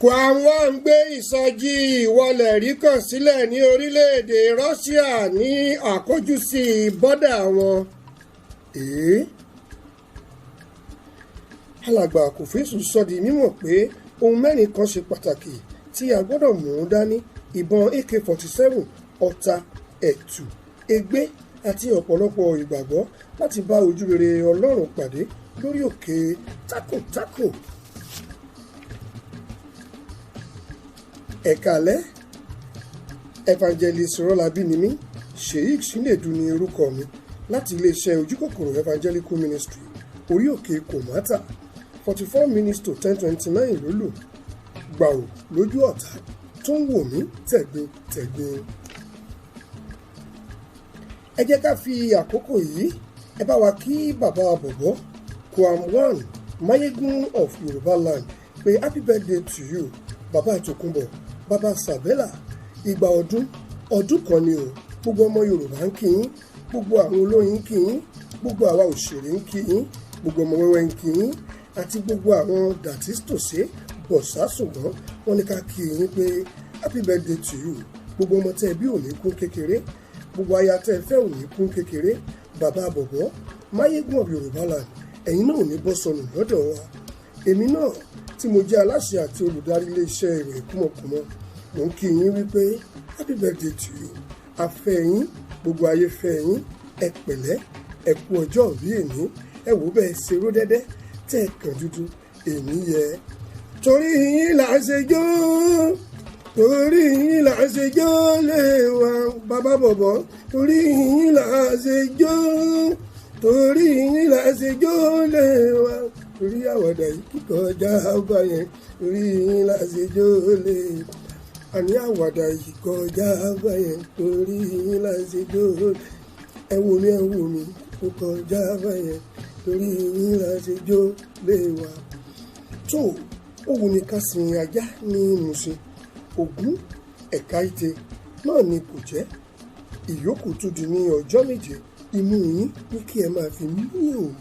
Kwam ń gbé ìsọjí ìwọlẹ̀ rí kan sílẹ̀ ní orílẹ̀-èdè Russia ní àkójúsí bọ́dà wọn. Alàgbà Kòfésù sọ di mímọ̀ pé ohun mẹ́rin kan ṣe pàtàkì tí a gbọ́dọ̀ mú dání: ìbọn AK-47, ọta, ẹ̀tù, egbé àti ọ̀pọ̀lọpọ̀ ìgbàgbọ́ láti bá ojúrere Ọlọ́run pàdé lórí òkè Tákò. Ẹ̀kálẹ́, Evangelist Rọ́lábí ni mí. Sheikh Chinedu ni orúkọ mi láti iléeṣẹ́ Ojúkòkòrò Evangelical Ministry orí òkè Kòmátà. 44 minutes to 10:29 ló lò. Gbàù lójú ọ̀tá tó ń wò mí tẹ̀gbin. Ẹ jẹ́ ká fi àkókò yìí ẹ bá wa kí bàbá bọ̀bọ̀ Kwam One Mayegun of Yorùbá land pé happy birthday to you bàbá Tòkunbọ̀, bàbá Sàbẹ́là. Ìgbà ọdún kan ni o. Gbogbo ọmọ Yorùbá ń kí yín, gbogbo àwọn olóyin ń kí yín, gbogbo àwa òṣèré ń kí yín, gbogbo ọmọ wẹ́wẹ́ ń kí yín, àti gbogbo àwọn dàtítòsé bọ̀sá ṣùgbọ́n wọ́n ní ká kí yín pé happy birthday to you. Gbogbo ọmọ tẹ́ bí ò ní kún kékeré, gbogbo aya tẹ́ fẹ́ ò ní kún kékeré. Bàbá bọ̀bọ̀ Mayegun of Yorùbá land, ẹ̀yin náà ò ní bọ́ sọnù lọ́dọ̀ wa. Èmi náà tí mo jẹ́ aláṣẹ àti olùdarí iléeṣẹ́ ìròyìn kúmọ̀kúmọ̀, mò ń kí yín wípé happy birthday to you. A fẹ́ yín, gbogbo ayé fẹ́ yín. Ẹ pẹ̀lẹ́, ẹ kú ọjọ́ bí èní. Ẹ wò bẹ́ẹ̀ ṣe ró dẹ́dẹ́ tẹ́ kàn dúdú èmi yẹ. Torí yín là ń ṣe jó, torí yín là ń ṣe jó lé wa bàbá bọ̀bọ̀. Torí yín là ń ṣe jó, torí yín là ń ṣe jó lé wa. Torí àwàdà yìí kíkọjá ọba yẹn, torí yín là ń ṣe jó lé. Àní àwàdà yìí kọjá ọba yẹn, torí yín là ń ṣe jó lé. Ẹ wò mí kó kọjá ọba yẹn, torí yín là ń ṣe jó lé wa. Tó ó wù ní ká sin ajá ní Mùṣin, Ògún, Ẹ̀ka Ìtè náà ni kò jẹ́. Ìyókù tún di ní ọjọ́ méje. Imú yín ní kí ẹ máa fi mí o.